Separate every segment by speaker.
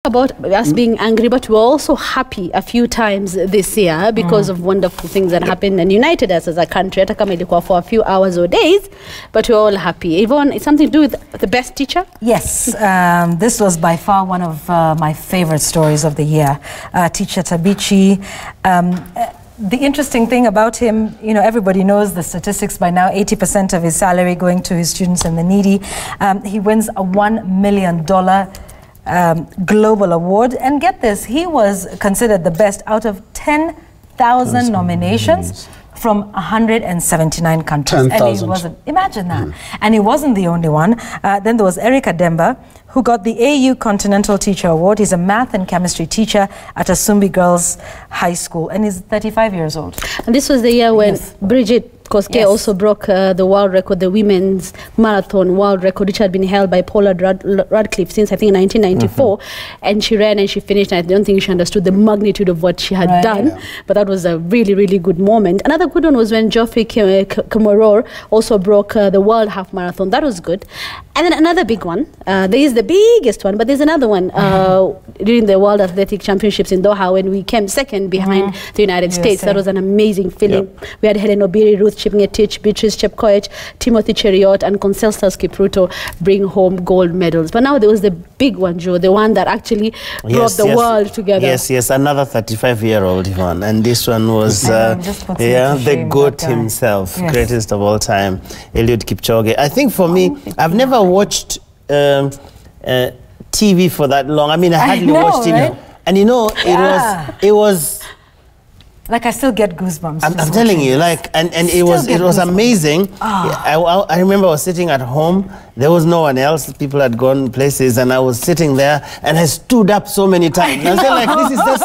Speaker 1: about us being angry, but we're also happy a few times this year because of wonderful things that happened and united us as a country. Hata kama ilikuwa for a few hours or days, but we're all happy. Yvonne, it's something to do with the best teacher?
Speaker 2: Yes, this was by far one of my favorite stories of the year. Teacher Tabichi. The interesting thing about him, you know, everybody knows the statistics by now, 80% of his salary going to his students and the needy. He wins a $1 million global award. And get this, he was considered the best out of 10,000 nominations from 179 countries.
Speaker 3: 10,000.
Speaker 2: And he wasn't, imagine that. And he wasn't the only one. Then there was Erica Demba, who got the AU Continental Teacher Award. He's a math and chemistry teacher at Asumbi Girls High School, and he's 35 years old.
Speaker 1: And this was the year when Bridget Koske also broke the world record, the women's marathon world record, which had been held by Paula Radcliffe since, I think, 1994. And she ran and she finished, and I don't think she understood the magnitude of what she had done. Yeah. But that was a really, really good moment. Another good one was when Geoffrey Kamworor also broke the world half marathon. That was good. And then another big one, there is the biggest one, but there's another one during the World Athletic Championships in Doha when we came second behind the United States. That was an amazing feeling. Yep. We had Helen Obiri, Ruth Chepngetich, Beatrice Chepkoech, Timothy Cheriot, and Concestas Kipruto bring home gold medals. But now there was the big one, Joe, the one that actually brought the world together.
Speaker 4: Yes, another 35-year-old one. And this one was the GOAT himself, greatest of all time, Eliud Kipchoge. I think for me, I've never watched TV for that long. I mean, I hardly watched TV. Right? And you know, it was
Speaker 2: like, I still get goosebumps.
Speaker 4: I'm telling you, like, and it was amazing. I remember I was sitting at home. There was no one else. People had gone places, and I was sitting there, and I stood up so many times. And I said, like, this is just,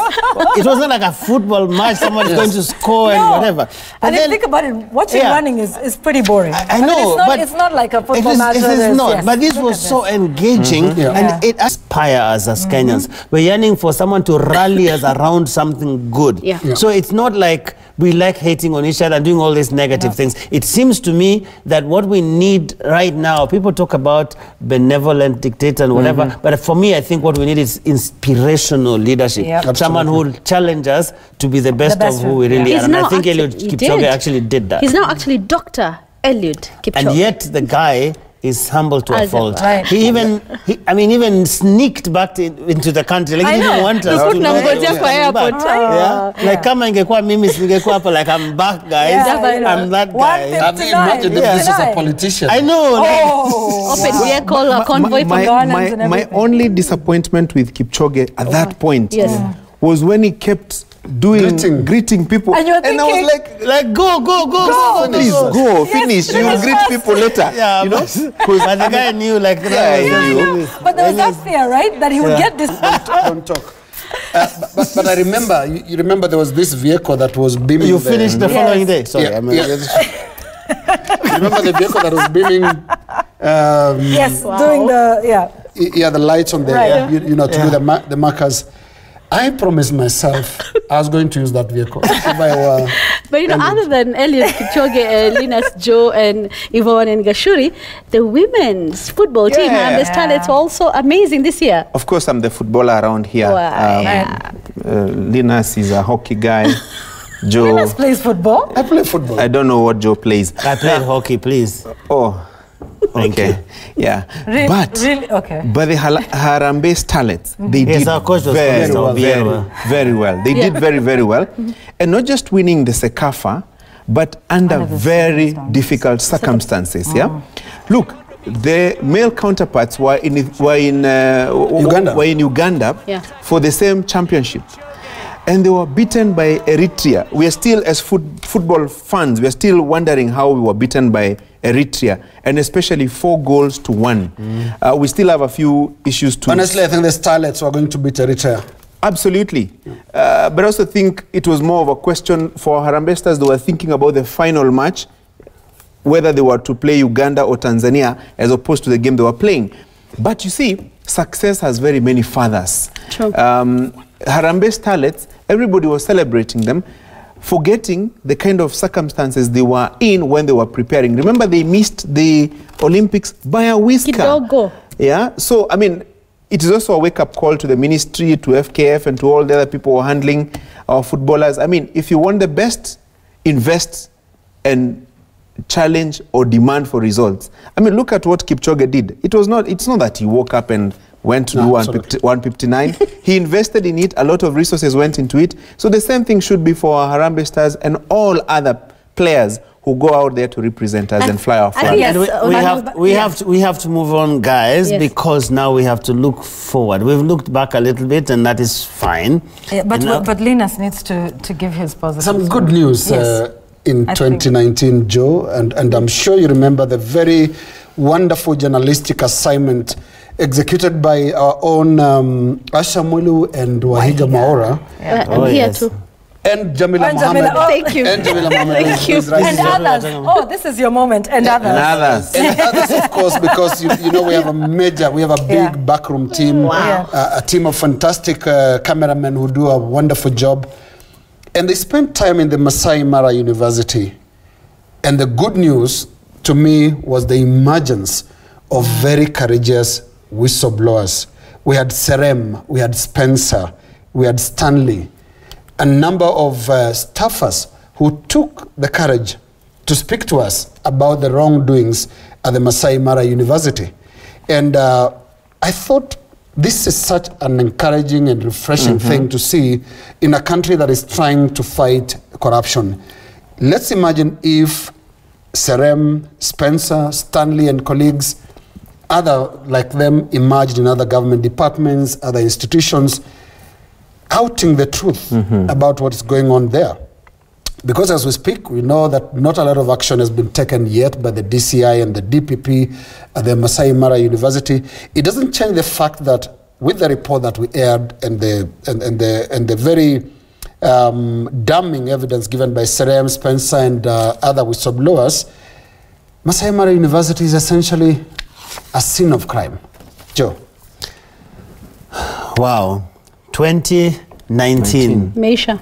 Speaker 4: it wasn't like a football match, someone is going to score and whatever. But
Speaker 2: and then, think about it, watching running is pretty boring.
Speaker 4: I know,
Speaker 2: but it's not like a football match.
Speaker 4: It is not, but this was so engaging, and it inspires us as Kenyans. We're yearning for someone to rally us around something good. So it's not like we like hating on each other and doing all these negative things. It seems to me that what we need right now, people talk about benevolent dictator and whatever, but for me, I think what we need is inspirational leadership. Someone who will challenge us to be the best of who we really are. And I think Eliud Kipchoge actually did that.
Speaker 1: He's now actually Dr. Eliud Kipchoge.
Speaker 4: And yet the guy is humble to a fault. He even sneaked back into the country. Like, he didn't want us to know. Like, kama ingekuwa mimi, singekuwa hapa, like, I'm back, guys. I'm that guy.
Speaker 3: Imagine if this was a politician.
Speaker 4: I know.
Speaker 1: Open vehicle, a convoy for governance and everything.
Speaker 5: My only disappointment with Kipchoge at that point was when he kept greeting people, and I was like, go, please go, finish. You greet people later.
Speaker 4: You know, but the guy knew, like,
Speaker 2: but there was that fear, right, that he would get this.
Speaker 3: Don't talk. But I remember, you remember there was this vehicle that was beaming.
Speaker 4: You finished the following day. Sorry, I mean,
Speaker 3: you remember the vehicle that was beaming?
Speaker 2: Doing
Speaker 3: the lights on there. You know, to do the markers. I promised myself I was going to use that vehicle.
Speaker 1: But you know, other than Eliud Kipchoge, Linus Joe, and Yvonne and Gashuri, the women's football team and the starlets were also amazing this year.
Speaker 5: Of course, I'm the footballer around here. Linus is a hockey guy. Joe.
Speaker 2: Linus plays football?
Speaker 3: I play football.
Speaker 5: I don't know what Joe plays.
Speaker 4: I played hockey, please.
Speaker 5: Oh. Okay, but the Harambee Starlets, they did very well. They did very well, and not just winning the CECAFA, but under very difficult circumstances. Look, the male counterparts were in Uganda for the same championship. And they were beaten by Eritrea. We are still, as football fans, we are still wondering how we were beaten by Eritrea, and especially 4-1. We still have a few issues to...
Speaker 3: Honestly, I think the Starlets were going to beat Eritrea.
Speaker 5: Absolutely. But I also think it was more of a question for Harambee Stars. They were thinking about the final match, whether they were to play Uganda or Tanzania, as opposed to the game they were playing. But you see, success has very many fathers.
Speaker 1: True.
Speaker 5: Harambee Starlets, everybody was celebrating them, forgetting the kind of circumstances they were in when they were preparing. Remember, they missed the Olympics by a whisker.
Speaker 1: Kidogo.
Speaker 5: Yeah, so, I mean, it is also a wake-up call to the ministry, to FKF, and to all the other people who are handling our footballers. I mean, if you want the best, invest and challenge or demand for results. I mean, look at what Kipchoge did. It's not that he woke up and went to do 159. He invested in it. A lot of resources went into it. So the same thing should be for our Harambee Stars and all other players who go out there to represent us and fly our flag.
Speaker 4: Yes, we have to move on, guys, because now we have to look forward. We've looked back a little bit, and that is fine.
Speaker 2: Yeah, but Linus needs to give his positive.
Speaker 3: Some good news in 2019, Joe, and I'm sure you remember the very wonderful journalistic assignment executed by our own Asha Mwilu and Wahiga Maora.
Speaker 1: And here too.
Speaker 3: And Jamila Mohammed.
Speaker 1: Thank you.
Speaker 3: And Jamila Mohammed.
Speaker 1: Thank you.
Speaker 2: And others. Oh, this is your moment. And others.
Speaker 3: And others, of course, because you know we have a big backroom team.
Speaker 1: Wow.
Speaker 3: A team of fantastic cameramen who do a wonderful job. And they spent time in the Masai Mara University. And the good news to me was the emergence of very courageous whistleblowers. We had Serem, we had Spencer, we had Stanley, a number of staffers who took the courage to speak to us about the wrongdoings at the Masai Mara University. And I thought this is such an encouraging and refreshing thing to see in a country that is trying to fight corruption. Let's imagine if Serem, Spencer, Stanley and colleagues, other like them, emerged in other government departments, other institutions, outing the truth about what is going on there. Because as we speak, we know that not a lot of action has been taken yet by the DCI and the DPP at the Masai Mara University. It doesn't change the fact that with the report that we aired and the very damning evidence given by Serem, Spencer and other whistleblowers, Masai Mara University is essentially a scene of crime. Joe.
Speaker 4: Wow. 2019.
Speaker 1: Meisha.